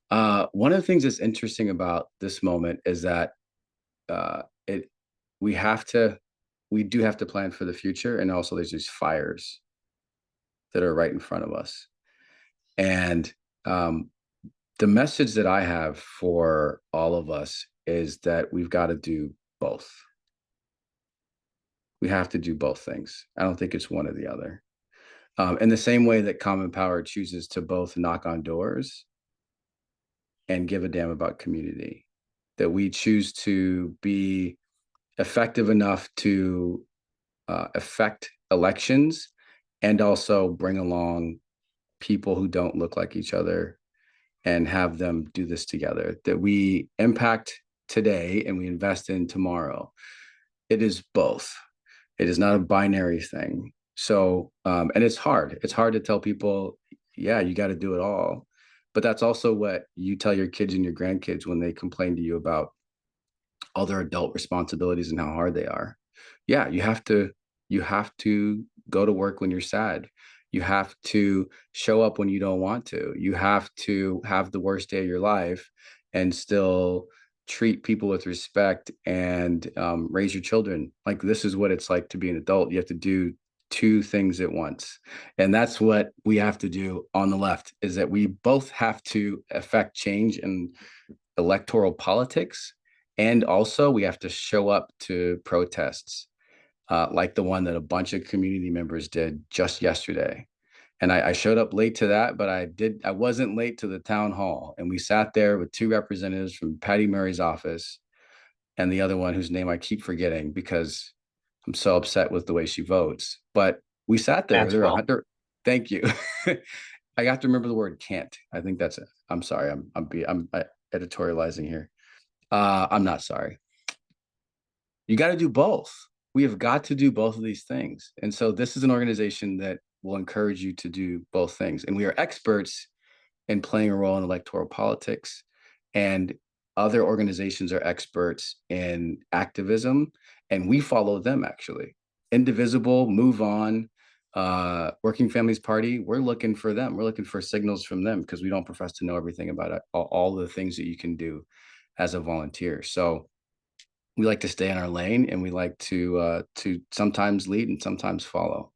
One of the things that's interesting about this moment is that it we do have to plan for the future, and also there's these fires that are right in front of us. And the message that I have for all of us is that we've got to do both. We have to do both things. I don't think it's one or the other. In the same way that Common Power chooses to both knock on doors and give a damn about community, that we choose to be effective enough to affect elections and also bring along people who don't look like each other and have them do this together, that we impact today and we invest in tomorrow. It is both. It is not a binary thing. So, and it's hard. It's hard to tell people, yeah, you got to do it all. But that's also what you tell your kids and your grandkids when they complain to you about all their adult responsibilities and how hard they are. Yeah, you have to go to work when you're sad. You have to show up when you don't want to. You have to have the worst day of your life and still treat people with respect and raise your children. Like this is what it's like to be an adult. You have to do two things at once. And that's what we have to do on the left, is that we both have to affect change in electoral politics. And also we have to show up to protests like the one that a bunch of community members did just yesterday. And I showed up late to that, but I wasn't late to the town hall. And we sat there with two representatives from Patty Murray's office and the other one whose name I keep forgetting because I'm so upset with the way she votes. But we sat there. Thank you. I have to remember the word can't. I think that's it. I'm sorry. I'm editorializing here. I'm not sorry. You got to do both. We have got to do both of these things. And so this is an organization that will encourage you to do both things. And we are experts in playing a role in electoral politics. And other organizations are experts in activism. And we follow them actually. Indivisible, Move On, Working Families Party, we're looking for them. We're looking for signals from them because we don't profess to know everything about it, all the things that you can do as a volunteer. So we like to stay in our lane and we like to sometimes lead and sometimes follow.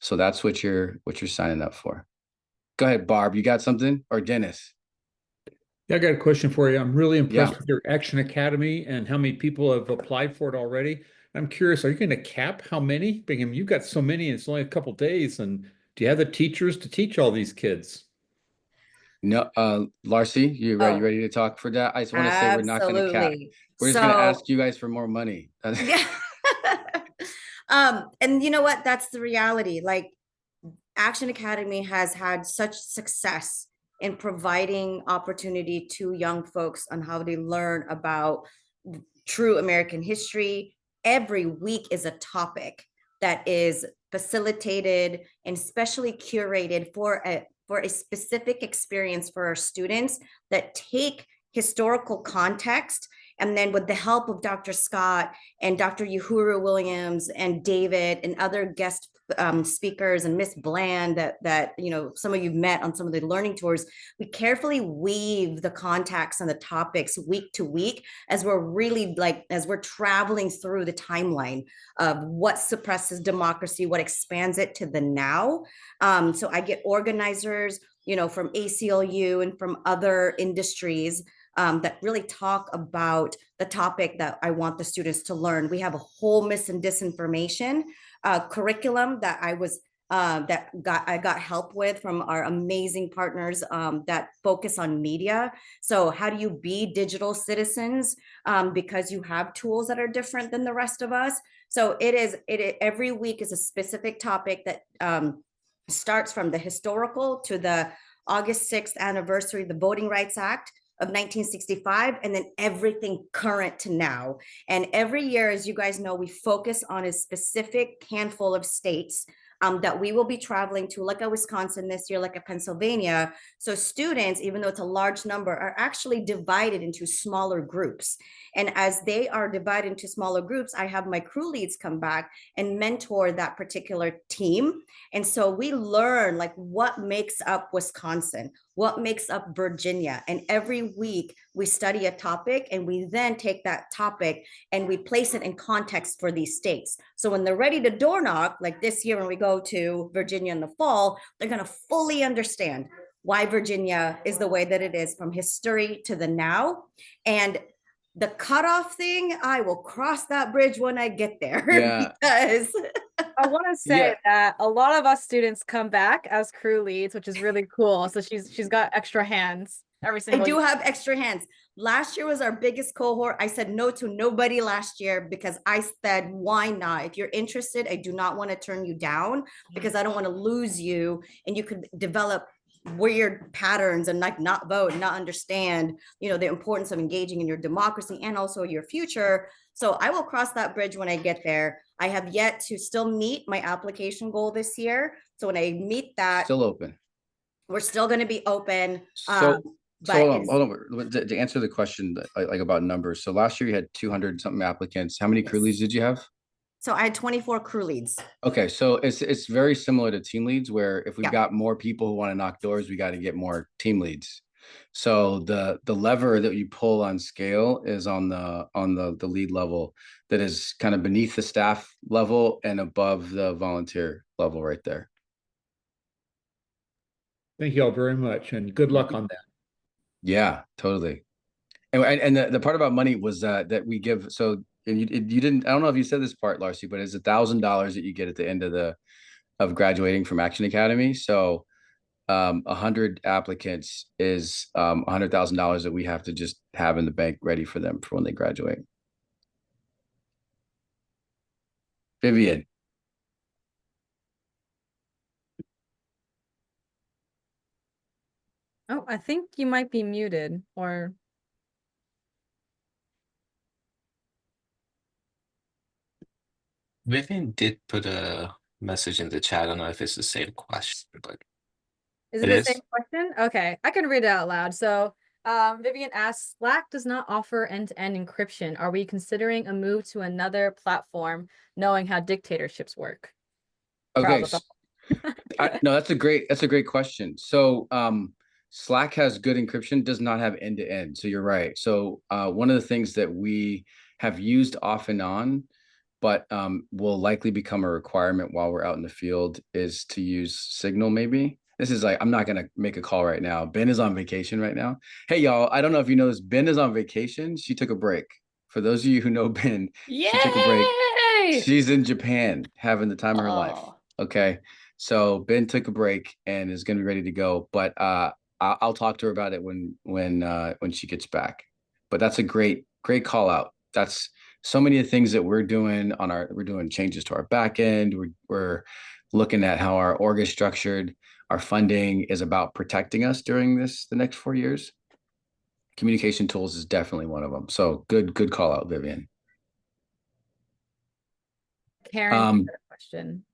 So that's what you're signing up for. Go ahead, Barb. You got something? Or Dennis? Yeah, I got a question for you. I'm really impressed with your Action Academy and how many people have applied for it already. I'm curious, are you going to cap how many? Because you've got so many and it's only a couple days. And do you have the teachers to teach all these kids? No, Larcy, you ready? Oh. You ready to talk for that? I just want to say we're not going to cap. Absolutely. We're just going to ask you guys for more money. Yeah. And you know what? That's the reality. Like Action Academy has had such success in providing opportunity to young folks on how they learn about true American history. Every week is a topic that is facilitated and specially curated for a specific experience for our students that take historical context. And then with the help of Dr. Scott and Dr. Uhuru Williams and David and other guest speakers and Miss Bland that you know some of you met on some of the learning tours, we carefully weave the context and the topics week to week as we're traveling through the timeline of what suppresses democracy, what expands it to the now. So I get organizers from ACLU and from other industries that really talk about the topic that I want the students to learn. We have a whole mis and disinformation curriculum that I got help with from our amazing partners that focus on media. So how do you be digital citizens because you have tools that are different than the rest of us? So every week is a specific topic that starts from the historical to the August 6th anniversary of the Voting Rights Act of 1965, and then everything current to now. And every year, as you guys know, we focus on a specific handful of states that we will be traveling to, like a Wisconsin this year, like a Pennsylvania. So students, even though it's a large number, are actually divided into smaller groups. And as they are divided into smaller groups, I have my crew leads come back and mentor that particular team. And so we learn like what makes up Wisconsin, what makes up Virginia. And every week we study a topic, and we then take that topic and we place it in context for these states. So when they're ready to door knock, like this year when we go to Virginia in the fall, they're going to fully understand why Virginia is the way that it is from history to the now. And the cutoff thing, I will cross that bridge when I get there. Yeah. Because I want to say Yeah. that a lot of us students come back as crew leads, which is really cool. So she's got extra hands every I single do year. have extra hands. Last year was our biggest cohort. I said no to nobody last year because I said, why not? If you're interested, I do not want to turn you down because I don't want to lose you, and you could develop weird patterns and like not vote and not understand, the importance of engaging in your democracy and also your future. So I will cross that bridge when I get there. I have yet to still meet my application goal this year. So when I meet that, Still open. we're still going to be open. So But hold on. To answer the question like about numbers. So last year you had 200 something applicants. How many crew leads did you have? So I had 24 crew leads. Okay, so it's very similar to team leads, where if we've Yeah. got more people who want to knock doors, we got to get more team leads. So the lever that you pull on scale is on the lead level that is kind of beneath the staff level and above the volunteer level right there. Thank you all very much, and good luck on that. Yeah, totally. And the part about money was that we give. So and you didn't. I don't know if you said this part, Larcy, but it's $1,000 that you get at the end of graduating from Action Academy. So 100 applicants is $100,000 that we have to just have in the bank ready for them for when they graduate. Vivian. Oh, I think you might be muted or. Vivian did put a message in the chat. I don't know if it's the same question, but Is it it the is. same question? Okay, I can read it out loud. So Vivian asks, Slack does not offer end-to-end encryption. Are we considering a move to another platform, knowing how dictatorships work? Okay. No, that's a great question. So Slack has good encryption, does not have end to end. So you're right. So one of the things that we have used off and on, but will likely become a requirement while we're out in the field, is to use Signal. Maybe this is like, I'm not gonna make a call right now. Ben is on vacation right now. Hey y'all, I don't know if you know this. Ben is on vacation. She took a break. For those of you who know Ben, she took a break. She's in Japan having the time of her life. Okay. So Ben took a break and is going to be ready to go, but I'll talk to her about it when she gets back. But that's a great call out. That's so many of the things that we're doing we're doing changes to our back end. We're looking at how our org is structured. Our funding is about protecting us during the next 4 years. Communication tools is definitely one of them. So good call out, Vivian. Karen, has a question.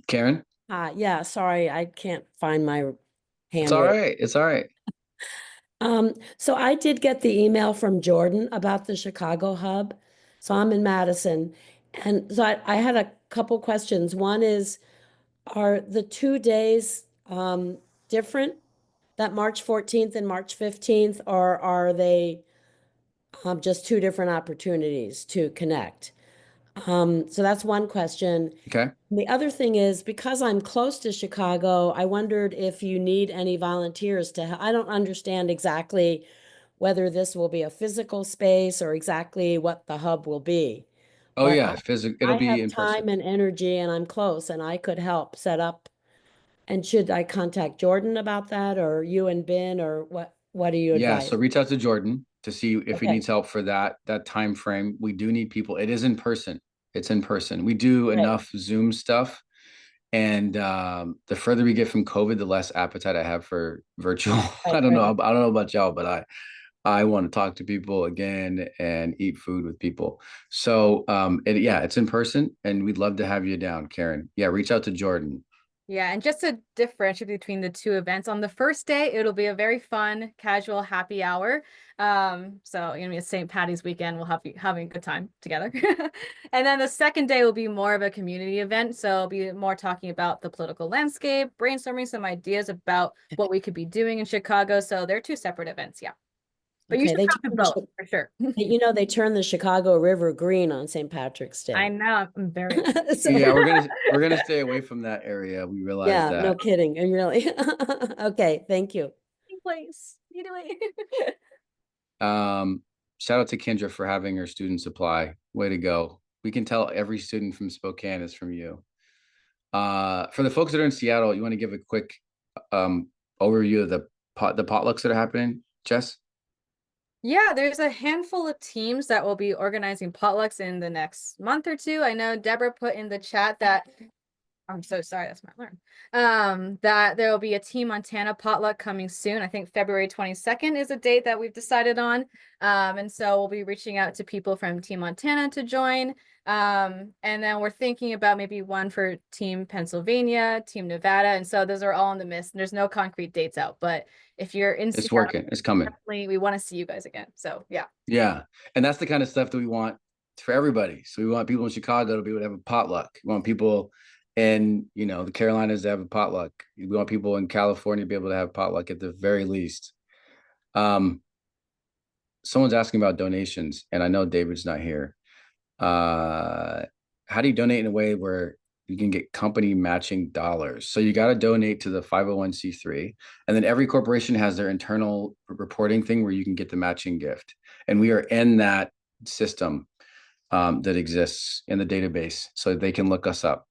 Karen? Yeah, sorry, I can't find my hand. It's all right. It's all right. So I did get the email from Jordan about the Chicago hub. So I'm in Madison. And so I had a couple questions. One is, are the 2 days different, that March 14th and March 15th, or are they just two different opportunities to connect? So that's one question. Okay. The other thing is, because I'm close to Chicago, I wondered if you need any volunteers to I don't understand exactly whether this will be a physical space or exactly what the hub will be. Oh But yeah, physical. It'll I be have in person. time and energy and I'm close and I could help set up. And should I contact Jordan about that or you and Ben or what do you Yeah, advise? so reach out to Jordan to see if he Okay, needs help for that time frame. We do need people. It is in person. It's in person. We do great. enough Zoom stuff. And the further we get from COVID, the less appetite I have for virtual. Right, I don't know. right. I don't know about y'all, but I want to talk to people again and eat food with people. So yeah, it's in person and we'd love to have you down, Karen. Yeah, reach out to Jordan. Yeah, and just to differentiate between the two events, on the first day, it'll be a very fun, casual happy hour. So you know, it's St. Patty's weekend. We'll have having a good time together. And then the second day will be more of a community event. So it'll be more talking about the political landscape, brainstorming some ideas about what we could be doing in Chicago. So they're two separate events, yeah. But you Okay, should they come to turn both for sure. they turn the Chicago River green on St. Patrick's I Day. know, I'm very excited. So, Yeah, we're gonna stay away from that area. We realize yeah, no that. kidding. And really. Okay, thank you. Place. You do it. Shout out to Kendra for having her student supply. Way to go. We can tell every student from Spokane is from you. For the folks that are in Seattle, you want to give a quick overview of the potlucks that are happening, Jess? Yeah, there's a handful of teams that will be organizing potlucks in the next month or two. I know Deborah put in the chat that I'm so sorry, that's my alarm. That there will be a Team Montana potluck coming soon. I think February 22nd is a date that we've decided on. And so we'll be reaching out to people from Team Montana to join. And then we're thinking about maybe one for Team Pennsylvania, Team Nevada. And so those are all in the mist. And there's no concrete dates out. But if you're in It's Seattle, working. It's coming. definitely we want to see you guys again. So yeah. Yeah. And that's the kind of stuff that we want for everybody. So we want people in Chicago to be able to have a potluck. We want people in, the Carolinas to have a potluck. We want people in California to be able to have potluck at the very least. Someone's asking about donations, and I know David's not here. How do you donate in a way where you can get company matching dollars? So you got to donate to the 501c3, and then every corporation has their internal reporting thing where you can get the matching gift. And we are in that system that exists in the database, so they can look us up.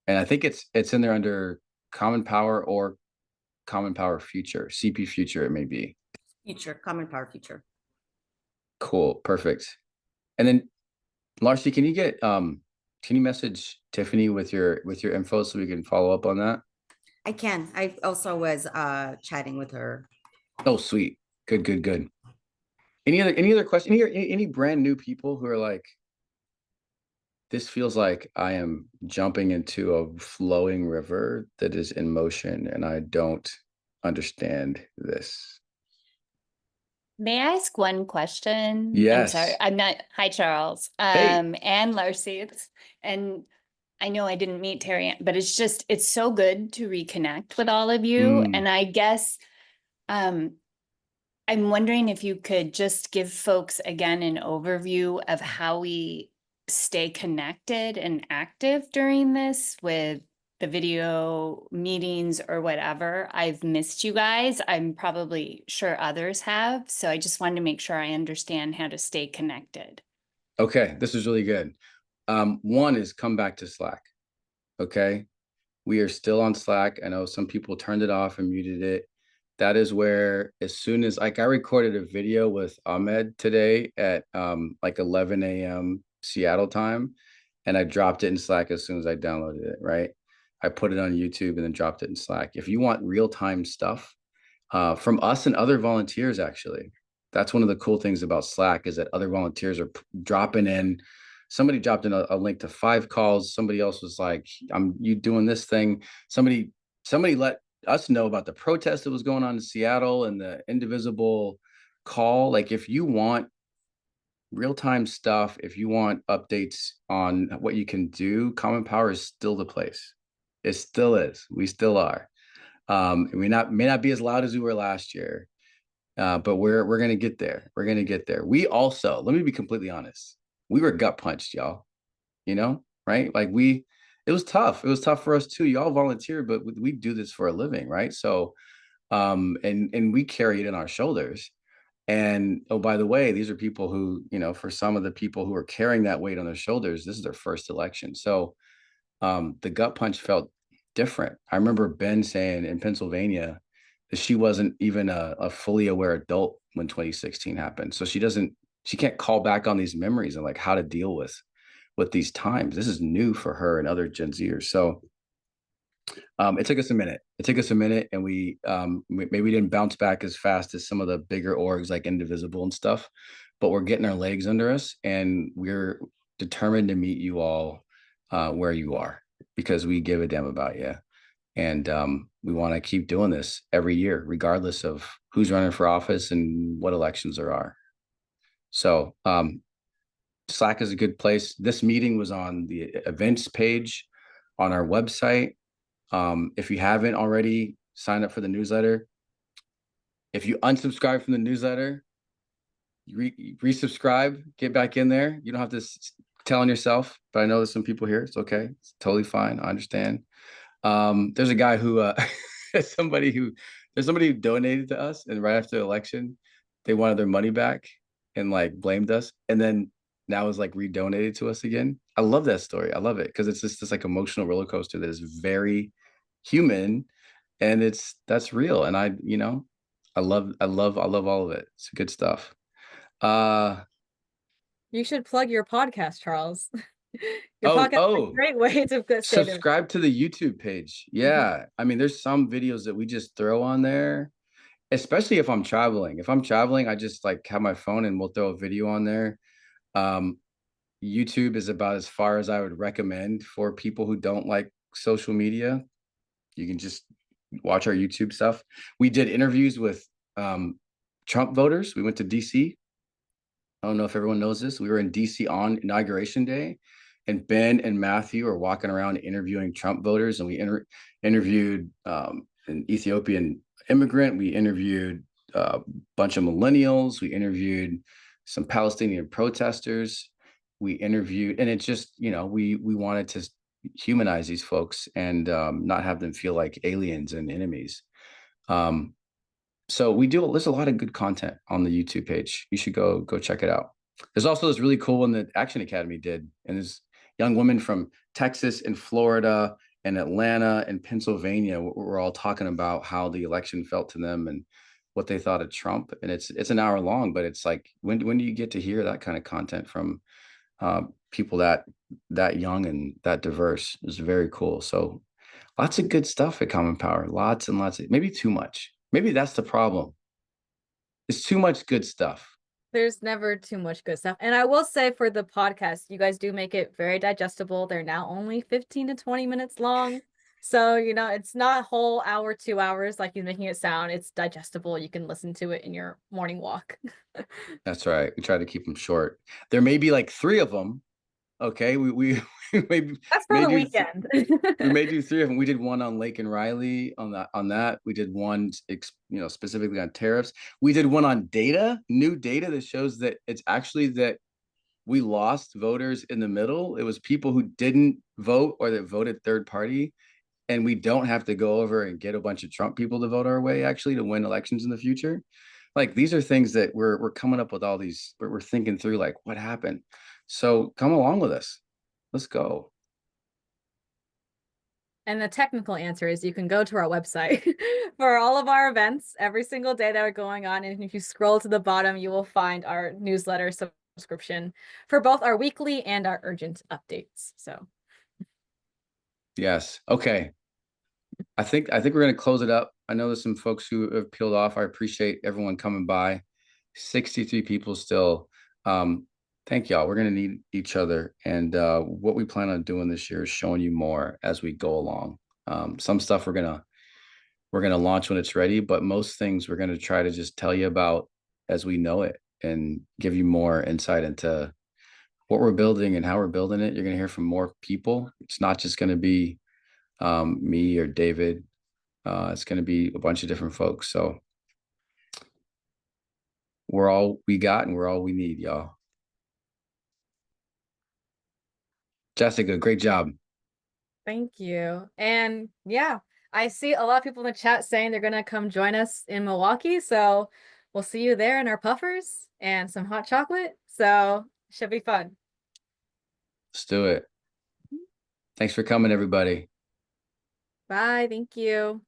And I think it's in there under Common Power or Common Power Future, CP Future, it may be. Future, Common Power Future. Cool, perfect. And then Larcy, can you message Tiffany with your info so we can follow up on that? I can. I also was chatting with her. Oh, sweet. Good. Any other question? Any brand new people who are like, this feels like I am jumping into a flowing river that is in motion and I don't understand this. May I ask one question? Yes. I'm sorry. I'm not. Hi, Charles. Hey. And Larcy. And I know I didn't meet Terry, but it's so good to reconnect with all of you. And I guess I'm wondering if you could just give folks again an overview of how we stay connected and active during this with the video meetings or whatever. I've missed you guys. I'm probably sure others have. So I just wanted to make sure I understand how to stay connected. Okay, this is really good. One is come back to Slack. Okay. We are still on Slack. I know some people turned it off and muted it. That is where, as soon as I recorded a video with Ahmed today at like 11 a.m. Seattle time, and I dropped it in Slack as soon as I downloaded it, right? I put it on YouTube and then dropped it in Slack. If you want real-time stuff from us and other volunteers, actually, that's one of the cool things about Slack is that other volunteers are dropping in. Somebody dropped in a link to 5 calls. Somebody else was like, you doing this thing. Somebody let us know about the protest that was going on in Seattle and the indivisible call. Like, if you want real-time stuff, if you want updates on what you can do, Common Power is still the place. It still is. We still are. We may not be as loud as we were last year, but we're gonna get there. We're gonna get there. We also, let me be completely honest, we were gut punched, y'all. right? Like it was tough. It was tough for us too. Y'all volunteered, but we do this for a living, right? So, and we carry it in our shoulders. And oh, by the way, these are people who, for some of the people who are carrying that weight on their shoulders, this is their first election. So, the gut punch felt different. I remember Ben saying in Pennsylvania that she wasn't even a fully aware adult when 2016 happened. So she can't call back on these memories and like how to deal with these times. This is new for her and other Gen Zers. So it took us a minute. It took us a minute, and we maybe we didn't bounce back as fast as some of the bigger orgs like Indivisible and stuff, but we're getting our legs under us, and we're determined to meet you all where you are because we give a damn about you, and we want to keep doing this every year, regardless of who's running for office and what elections there are. So Slack is a good place. This meeting was on the events page on our website. If you haven't already, sign up for the newsletter. If you unsubscribe from the newsletter, resubscribe, get back in there. You don't have to tell on yourself, but I know there's some people here. It's okay. It's totally fine. I understand. There's a guy who, somebody who donated to us, and right after the election, they wanted their money back and like blamed us. And then now is like redonated to us again. I love that story. I love it because it's just this like emotional roller coaster that is very human, and that's real. And I love all of it. It's good stuff. You should plug your podcast, Charles. Your Oh, podcast is a great way to stay there. subscribe to the YouTube page. Yeah. I mean, there's some videos that we just throw on there, especially if I'm traveling. If I'm traveling, I just like have my phone and we'll throw a video on there. YouTube is about as far as I would recommend for people who don't like social media. You can just watch our YouTube stuff. We did interviews with Trump voters. We went to DC. I don't know if everyone knows this. We were in DC on Inauguration Day, and Ben and Matthew are walking around interviewing Trump voters. And we interviewed an Ethiopian immigrant. We interviewed a bunch of millennials. We interviewed some Palestinian protesters. We interviewed, and it's just, we wanted to humanize these folks and not have them feel like aliens and enemies. So there's a lot of good content on the YouTube page. You should go check it out. There's also this really cool one that Action Academy did, and this young women from Texas and Florida and Atlanta and Pennsylvania were all talking about how the election felt to them and what they thought of Trump. And it's an hour long, but it's like, when do you get to hear that kind of content from people that young and that diverse? Is very cool. So lots of good stuff at Common Power. Lots and lots of, maybe too much. Maybe that's the problem. It's too much good stuff. There's never too much good stuff. And I will say for the podcast, you guys do make it very digestible. They're now only 15 to 20 minutes long. So, it's not a whole hour, 2 hours like you're making it sound. It's digestible. You can listen to it in your morning walk. That's right. We try to keep them short. There may be like 3 of them. Okay. We maybe that's for the weekend. We may do 3 of them. We did one on Lake and Riley on that. We did one, specifically on tariffs. We did one on new data that shows that it's actually that we lost voters in the middle. It was people who didn't vote or that voted third party. And we don't have to go over and get a bunch of Trump people to vote our way, actually, to win elections in the future. Like, these are things that we're coming up with all these, we're thinking through, like, what happened? So come along with us. Let's go. And the technical answer is you can go to our website for all of our events every single day that are going on. And if you scroll to the bottom, you will find our newsletter subscription for both our weekly and our urgent updates. So. Yes. Okay. I think we're going to close it up. I know there's some folks who have peeled off. I appreciate everyone coming by. 63 people still. Thank y'all. We're going to need each other. And what we plan on doing this year is showing you more as we go along. Some stuff we're going to launch when it's ready, but most things we're going to try to just tell you about as we know it and give you more insight into what we're building and how we're building it. You're going to hear from more people. It's not just going to be me or David. It's going to be a bunch of different folks. So we're all we got and we're all we need, y'all. Jessica, great job. Thank you. And yeah, I see a lot of people in the chat saying they're gonna come join us in Milwaukee. So we'll see you there in our puffers and some hot chocolate. So should be fun. Let's do it. Thanks for coming, everybody. Bye. Thank you.